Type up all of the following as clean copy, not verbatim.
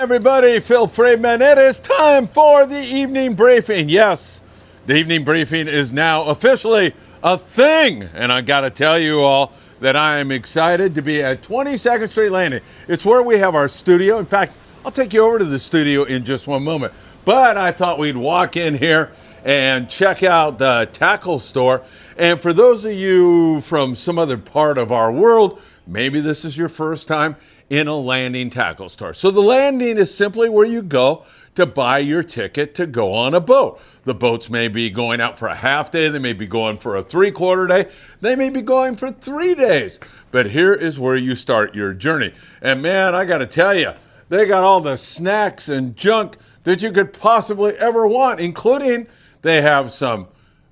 Everybody, Phil Friedman. It is time for the evening briefing. Yes, the evening briefing is now officially a thing. And I got to tell you all that I am excited to be at 22nd Street Landing. It's where we have our studio. In fact, I'll take you over to the studio in just one moment. But I thought we'd walk in here and check out the tackle store. And for those of you from some other part of our world, maybe this is your first time in a Landing tackle store. So the Landing is simply where you go to buy your ticket to go on a boat. The boats may be going out for a half day, they may be going for a 3/4 day, they may be going for 3 days. But here is where you start your journey. And man, I gotta tell you, they got all the snacks and junk that you could possibly ever want, including they have some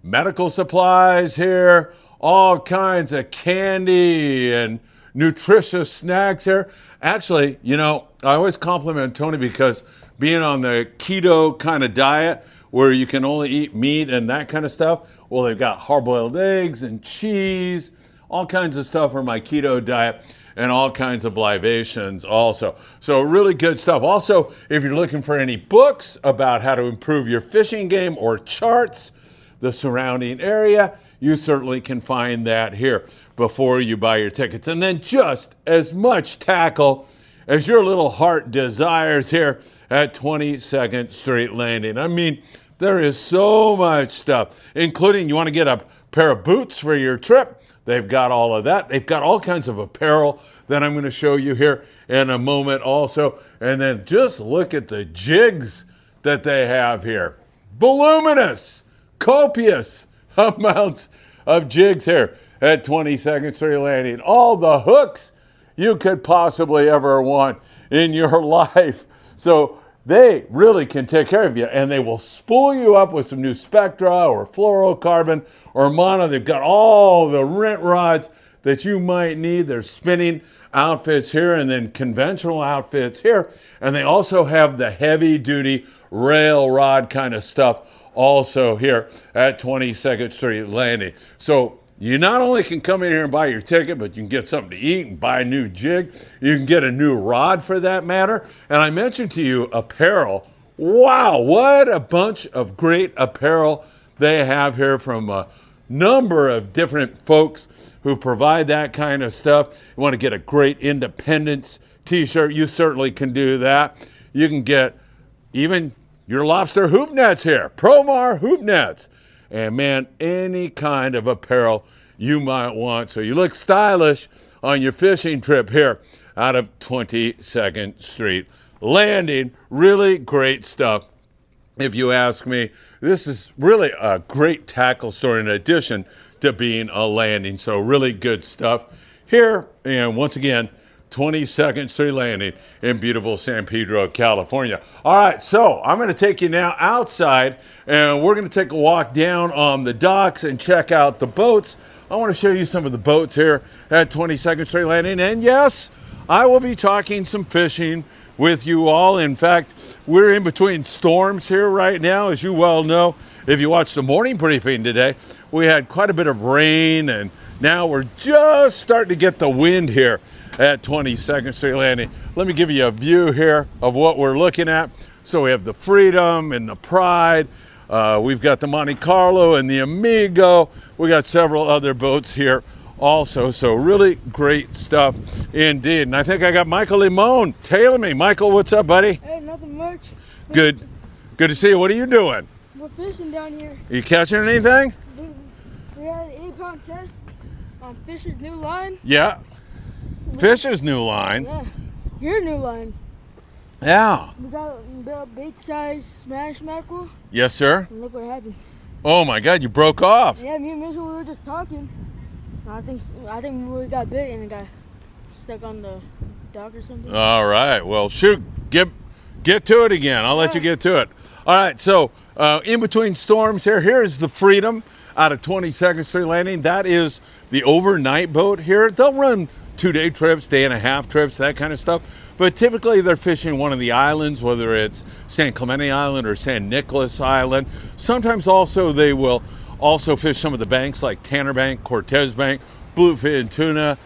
medical supplies here, all kinds of candy and nutritious snacks here. Actually, you know, I always compliment Tony because being on the keto kind of diet where you can only eat meat and that kind of stuff, well, they've got hard-boiled eggs and cheese, all kinds of stuff for my keto diet, and all kinds of libations also. So really good stuff. Also, if you're looking for any books about how to improve your fishing game or charts, the surrounding area, you certainly can find that here before you buy your tickets. And then just as much tackle as your little heart desires here at 22nd Street Landing. I mean, there is so much stuff, including you want to get a pair of boots for your trip. They've got all of that. They've got all kinds of apparel that I'm going to show you here in a moment also. And then just look at the jigs that they have here. Voluminous, copious amounts of jigs here at 22nd Street Landing. All the hooks you could possibly ever want in your life. So they really can take care of you, and they will spool you up with some new Spectra or fluorocarbon or mono. They've got all the rent rods that you might need. There's spinning outfits here and then conventional outfits here. And they also have the heavy duty rail rod kind of stuff also here at 22nd Street Landing. So you not only can come in here and buy your ticket, but you can get something to eat and buy a new jig. You can get a new rod for that matter. And I mentioned to you apparel. Wow, what a bunch of great apparel they have here from a number of different folks who provide that kind of stuff. You want to get a great Independence t-shirt, you certainly can do that. You can get even your lobster hoop nets here, Promar hoop nets. And man, any kind of apparel you might want. So you look stylish on your fishing trip here out of 22nd Street Landing. Really great stuff. If you ask me, this is really a great tackle store in addition to being a Landing. So really good stuff here. And once again, 22nd Street Landing in beautiful San Pedro, California. All right, so I'm going to take you now outside, and we're going to take a walk down on the docks and check out the boats. I want to show you some of the boats here at 22nd Street Landing. And yes, I will be talking some fishing with you all. In fact, we're in between storms here right now, as you well know. If you watched the morning briefing today, we had quite a bit of rain, and now we're just starting to get the wind here at 22nd Street Landing. Let me give you a view here of what we're looking at. So we have the Freedom and the Pride. We've got the Monte Carlo and the Amigo. We got several other boats here also. So really great stuff indeed. And I think I got Michael Limon tailing me. Michael, what's up, buddy? Hey, nothing much. Good. Good to see you. What are you doing? We're fishing down here. Are you catching anything? We had an 8-pound test on Fish's new line. Yeah. Fish's new line. Yeah, your new line. Yeah. We got a bait size smash mackerel. Yes, sir. And look what happened. Oh my God, you broke off. Yeah, me and Mitchell, we were just talking. I think we got bit and it got stuck on the dock or something. All right. Well, shoot, get to it again. I'll let you get to it. All right. So in between storms here, here's the Freedom out of 22nd Street Landing. That is the overnight boat here. They'll run 2-day trips, day-and-a-half trips, that kind of stuff. But typically they're fishing one of the islands, whether it's San Clemente Island or San Nicolas Island. Sometimes also they will also fish some of the banks like Tanner Bank, Cortez Bank, bluefin tuna,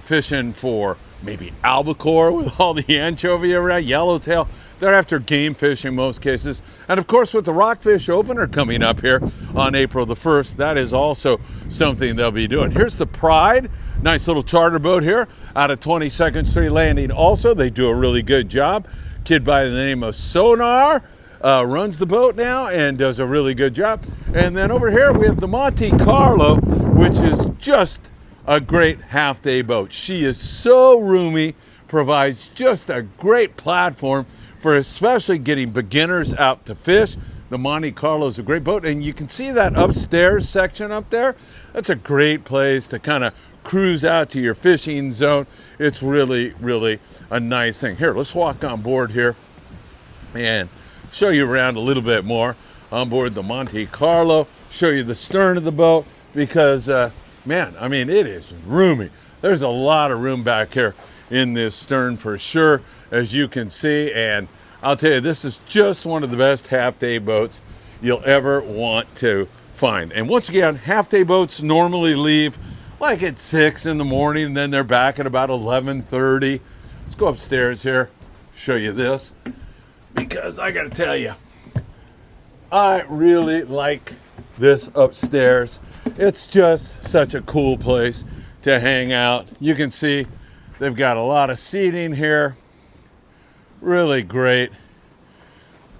fishing for maybe albacore with all the anchovy around, yellowtail. They're after game fish in most cases. And of course, with the Rockfish Opener coming up here on April the 1st, that is also something they'll be doing. Here's the Pride, nice little charter boat here out of 22nd Street Landing. Also, they do a really good job. Kid by the name of Sonar runs the boat now and does a really good job. And then over here we have the Monte Carlo, which is just a great half-day boat. She is so roomy, provides just a great platform for especially getting beginners out to fish. The Monte Carlo is a great boat, and you can see that upstairs section up there. That's a great place to kind of cruise out to your fishing zone. It's really, really a nice thing. Here, let's walk on board here and show you around a little bit more on board the Monte Carlo, show you the stern of the boat because, man, I mean, it is roomy. There's a lot of room back here in this stern for sure, as you can see. And I'll tell you, this is just one of the best half-day boats you'll ever want to find. And once again, half-day boats normally leave like at 6 in the morning, and then they're back at about 11:30. Let's go upstairs here, show you this, because I gotta tell you, I really like this upstairs. It's just such a cool place to hang out. You can see they've got a lot of seating here. Really great.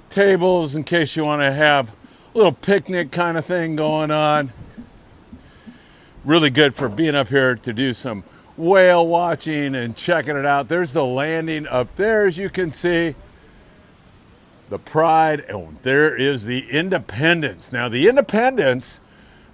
Tables in case you want to have a little picnic kind of thing going on. Really good for being up here to do some whale watching and checking it out. There's the landing up there, as you can see. The Pride, and there is the Independence. Now the Independence,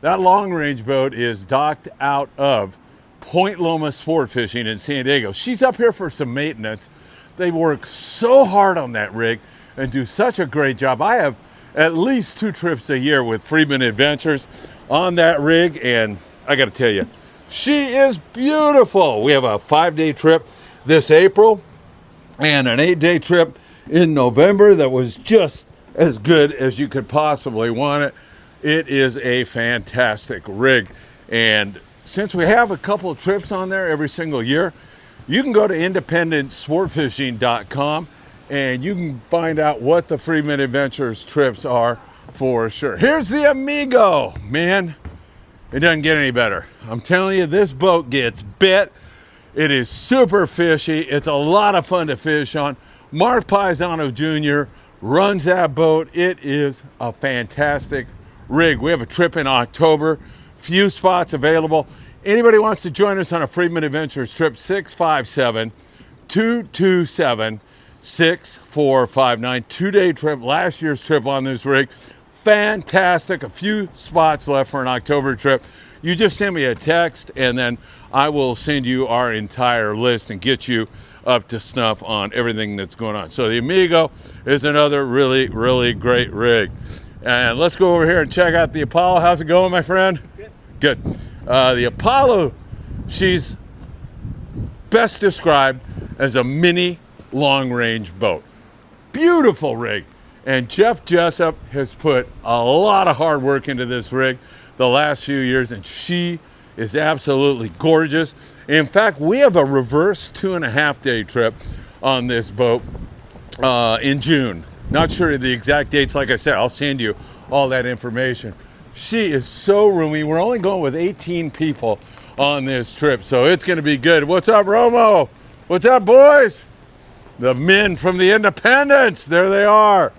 that long range boat, is docked out of Point Loma Sport Fishing in San Diego. She's up here for some maintenance. They work so hard on that rig and do such a great job. I have at least 2 trips a year with Freeman Adventures on that rig, and I got to tell you, she is beautiful. We have a 5-day trip this April and an 8-day trip in November that was just as good as you could possibly want it. It is a fantastic rig, and since we have a couple of trips on there every single year, you can go to independentsportfishing.com and you can find out what the Freeman Adventures trips are for sure. Here's the Amigo. Man, it doesn't get any better. I'm telling you, this boat gets bit. It is super fishy. It's a lot of fun to fish on. Mark Paisano Jr. runs that boat. It is a fantastic rig. We have a trip in October. Few spots available. Anybody wants to join us on a Freeman Adventures trip, 657-227-6459. 2-day trip, last year's trip on this rig. Fantastic. A few spots left for an October trip. You just send me a text and then I will send you our entire list and get you up to snuff on everything that's going on. So the Amigo is another really, really great rig. And let's go over here and check out the Apollo. How's it going, my friend? Good. The Apollo, she's best described as a mini long-range boat. Beautiful rig. And Jeff Jessup has put a lot of hard work into this rig the last few years, and she is absolutely gorgeous. In fact, we have a reverse 2.5-day trip on this boat in June. Not sure of the exact dates. Like I said, I'll send you all that information. She is so roomy. We're only going with 18 people on this trip, so it's going to be good. What's up, Romo? What's up, boys? The men from the Independence. There they are.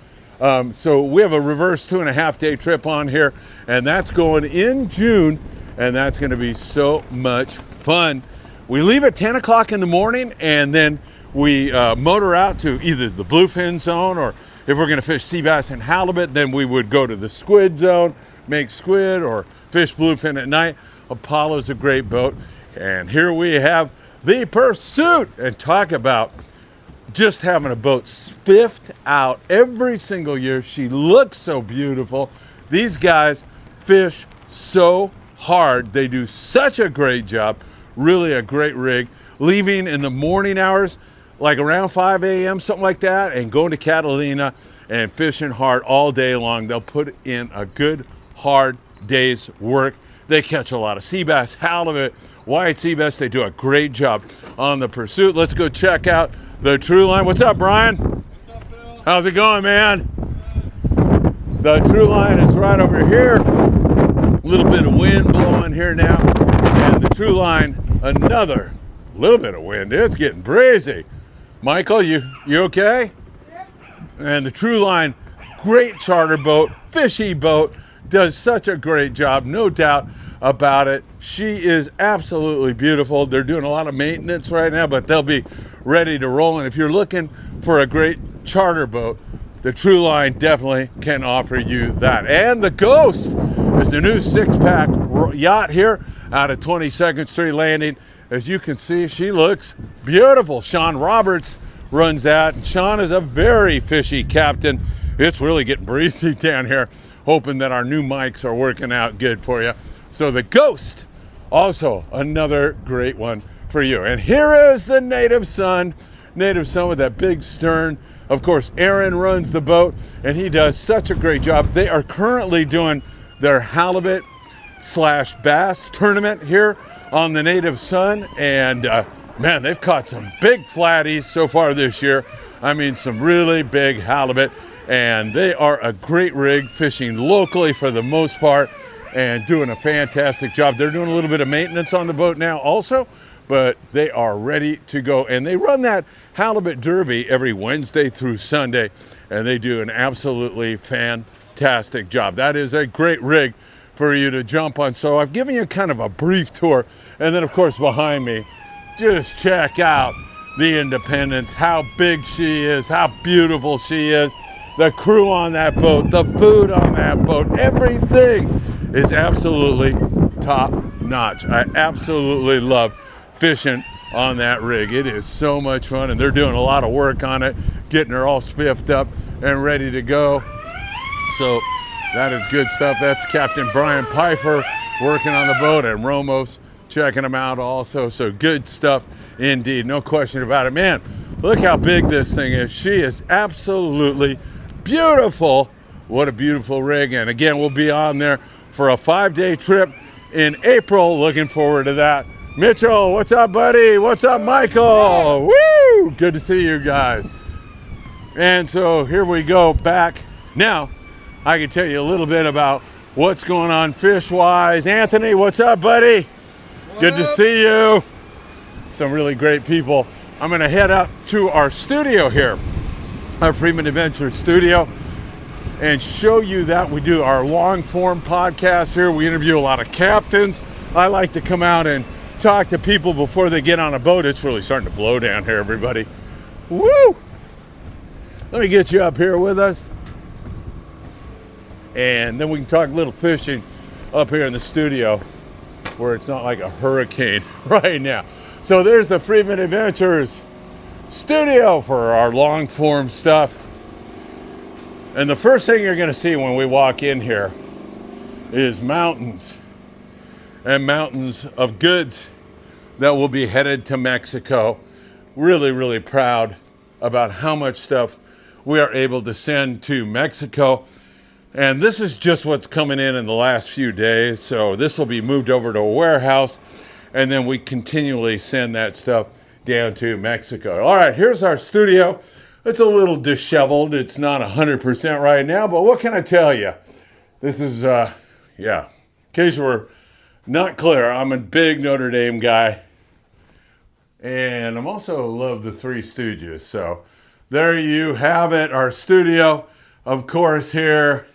So we have a reverse 2.5-day trip on here, and that's going in June, and that's going to be so much fun. We leave at 10 o'clock in the morning, and then we motor out to either the bluefin zone, or if we're going to fish sea bass and halibut, then we would go to the squid zone, make squid, or fish bluefin at night. Apollo's a great boat. And here we have the Pursuit, and talk about just having a boat spiffed out every single year. She looks so beautiful. These guys fish so hard. They do such a great job. Really a great rig. Leaving in the morning hours, like around 5 a.m., something like that, and going to Catalina and fishing hard all day long. They'll put in a good, hard day's work. They catch a lot of sea bass, halibut, Wyatt Seabest. They do a great job on the pursuit. Let's go check out the True Line. What's up, Brian? What's up, Bill? How's it going, man? The True Line is right over here. A little bit of wind blowing here now. And the True Line, another little bit of wind. It's getting breezy. Michael, you okay? And the True Line, great charter boat, fishy boat, does such a great job, no doubt about it. She is absolutely beautiful. They're doing a lot of maintenance right now, but they'll be ready to roll. And if you're looking for a great charter boat, the True Line definitely can offer you that. And the Ghost is a new six-pack yacht here out of 22nd Street Landing. As you can see, she looks beautiful. Sean Roberts runs that. And Sean is a very fishy captain. It's really getting breezy down here. Hoping that our new mics are working out good for you. So the Ghost, also another great one for you. And here is the Native Son with that big stern. Of course, Aaron runs the boat, and he does such a great job. They are currently doing their halibut / bass tournament here on the Native Son, and man, they've caught some big flatties so far this year. I mean, some really big halibut, and they are a great rig, fishing locally for the most part, and doing a fantastic job. They're doing a little bit of maintenance on the boat now also, but they are ready to go. And they run that halibut derby every Wednesday through Sunday, and they do an absolutely fantastic job. That is a great rig for you to jump on. So I've given you kind of a brief tour, and then of course behind me, just check out the Independence, how big she is, how beautiful she is, the crew on that boat, the food on that boat, everything is absolutely top notch. I absolutely love fishing on that rig. It is so much fun, and they're doing a lot of work on it, getting her all spiffed up and ready to go. So that is good stuff. That's Captain Brian Pfeiffer working on the boat, and Romos checking them out also. So good stuff indeed, no question about it. Man, look how big this thing is. She is absolutely beautiful. What a beautiful rig. And again, we'll be on there for a 5-day trip in April. Looking forward to that. Mitchell, what's up, buddy? What's up, Michael? Woo! Good to see you guys. And so here we go back. Now, I can tell you a little bit about what's going on fish-wise. Anthony, what's up, buddy? Good to see you. Some really great people. I'm going to head up to our studio here, our Freeman Adventure studio, and show you that we do our long-form podcast here. We interview a lot of captains. I like to come out and talk to people before they get on a boat. It's really starting to blow down here, everybody. Woo! Let me get you up here with us, and then we can talk a little fishing up here in the studio where it's not like a hurricane right now. So there's the Freeman Adventures studio for our long form stuff. And the first thing you're going to see when we walk in here is mountains, and mountains of goods that will be headed to Mexico. Really, really proud about how much stuff we are able to send to Mexico. And this is just what's coming in the last few days. So this will be moved over to a warehouse, and then we continually send that stuff down to Mexico. All right, here's our studio. It's a little disheveled. It's not 100% right now, but what can I tell you? This is, in case we're not clear, I'm a big Notre Dame guy, and I'm also love the Three Stooges. So there you have it, our studio, of course, here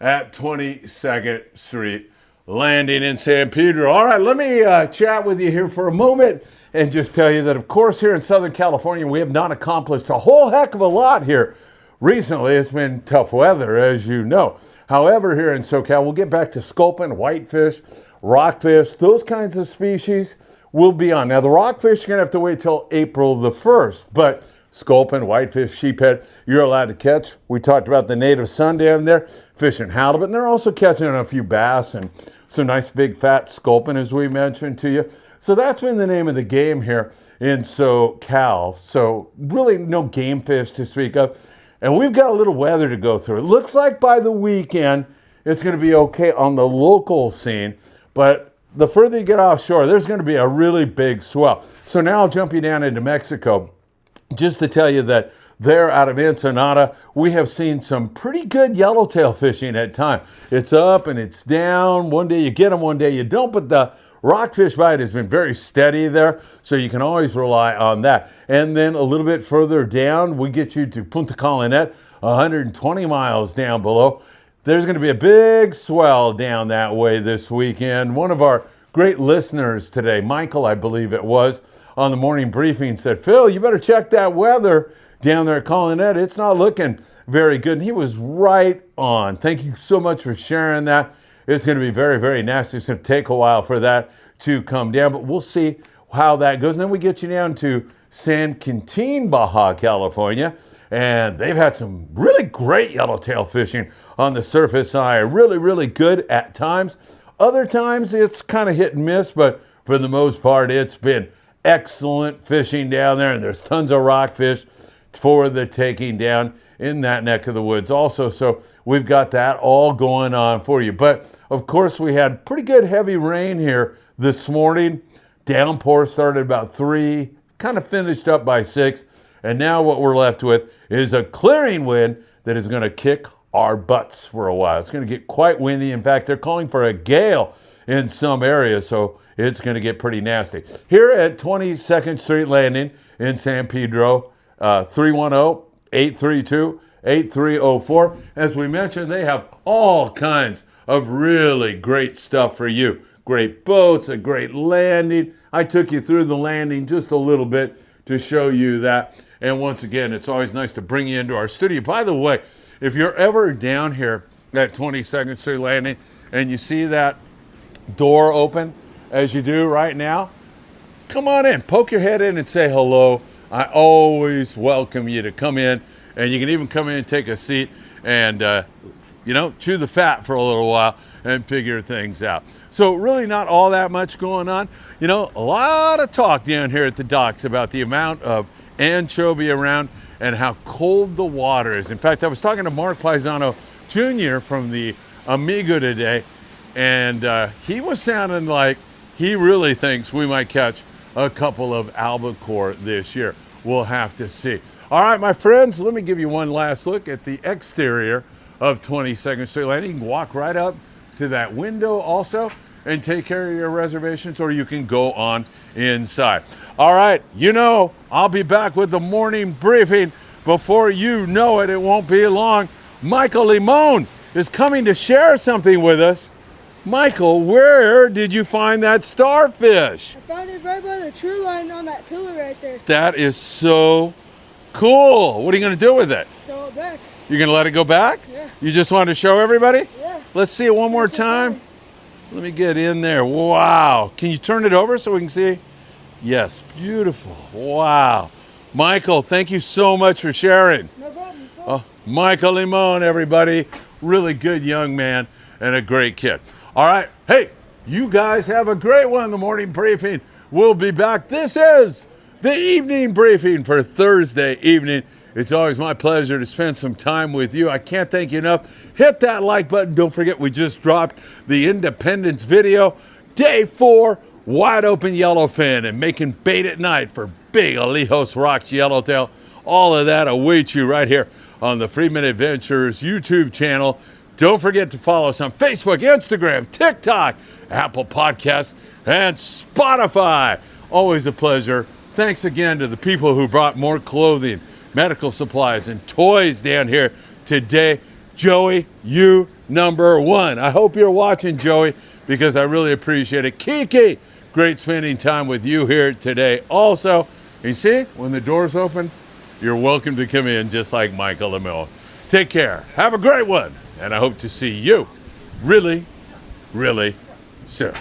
at 22nd Street Landing in San Pedro. All right, let me chat with you here for a moment and just tell you that, of course, here in Southern California, we have not accomplished a whole heck of a lot here. Recently, it's been tough weather, as you know. However, here in SoCal, we'll get back to sculpin, whitefish, rockfish, those kinds of species will be on. Now, the rockfish are going to have to wait till April the 1st, but sculpin, whitefish, sheephead, you're allowed to catch. We talked about the Native Son down there, fishing halibut, and they're also catching a few bass and some nice big fat sculpin, as we mentioned to you. So that's been the name of the game here in SoCal. So really no game fish to speak of. And we've got a little weather to go through. It looks like by the weekend, it's going to be okay on the local scene. But the further you get offshore, there's going to be a really big swell. So now I'll jump you down into Mexico just to tell you that there out of Ensenada, we have seen some pretty good yellowtail fishing at times. It's up and it's down. One day you get them, one day you don't, but the rockfish bite has been very steady there, so you can always rely on that. And then a little bit further down, we get you to Punta Colinet, 120 miles down below. There's going to be a big swell down that way this weekend. One of our great listeners today, Michael, I believe it was, on the morning briefing said, Phil, you better check that weather down there at Colinet. It's not looking very good. And he was right on. Thank you so much for sharing that. It's going to be very, very nasty. It's going to take a while for that to come down, but we'll see how that goes. And then we get you down to San Quintin, Baja California, and they've had some really great yellowtail fishing on the surface side. Really, really good at times. Other times it's kind of hit and miss, but for the most part, it's been excellent fishing down there, and there's tons of rockfish for the taking down in that neck of the woods also. So we've got that all going on for you. But of course, we had pretty good heavy rain here this morning. Downpour started about 3, kind of finished up by 6. And now what we're left with is a clearing wind that is going to kick our butts for a while. It's going to get quite windy. In fact, they're calling for a gale in some areas, so it's going to get pretty nasty. Here at 22nd Street Landing in San Pedro, 310-832-8304. As we mentioned, they have all kinds of really great stuff for you. Great boats, a great landing. I took you through the landing just a little bit to show you that. And once again, it's always nice to bring you into our studio. By the way, if you're ever down here at 22nd Street Landing and you see that door open as you do right now, come on in, poke your head in and say hello. I always welcome you to come in, and you can even come in and take a seat and, chew the fat for a little while and figure things out. So really not all that much going on. A lot of talk down here at the docks about the amount of anchovy around and how cold the water is. In fact, I was talking to Mark Paisano Jr. from the Amigo today, and he was sounding like he really thinks we might catch a couple of albacore this year. We'll have to see. All right, my friends, let me give you one last look at the exterior of 22nd Street Landing. You can walk right up to that window also and take care of your reservations, or you can go on inside. All right, I'll be back with the morning briefing. Before you know it, it won't be long. Michael Limon is coming to share something with us. Michael, where did you find that starfish? I found it right by the tree line on that pillar right there. That is so cool. What are you going to do with it? Throw it back. You're going to let it go back? Yeah. You just wanted to show everybody? Yeah. Let's see it one more time. Let me get in there. Wow. Can you turn it over so we can see? Yes, beautiful. Wow. Michael, thank you so much for sharing. No problem. Michael Limon, everybody. Really good young man and a great kid. All right. Hey, you guys have a great one in the morning briefing. We'll be back. This is the evening briefing for Thursday evening. It's always my pleasure to spend some time with you. I can't thank you enough. Hit that like button. Don't forget, we just dropped the Independence video. Day 4, wide open yellowfin and making bait at night for big Alijos Rocks yellowtail. All of that awaits you right here on the Freeman Adventures YouTube channel. Don't forget to follow us on Facebook, Instagram, TikTok, Apple Podcasts, and Spotify. Always a pleasure. Thanks again to the people who brought more clothing, medical supplies, and toys down here today. Joey, you number 1. I hope you're watching, Joey, because I really appreciate it. Kiki, great spending time with you here today also. You see, when the doors open, you're welcome to come in just like Michael Limon. Take care. Have a great one. And I hope to see you really, really soon.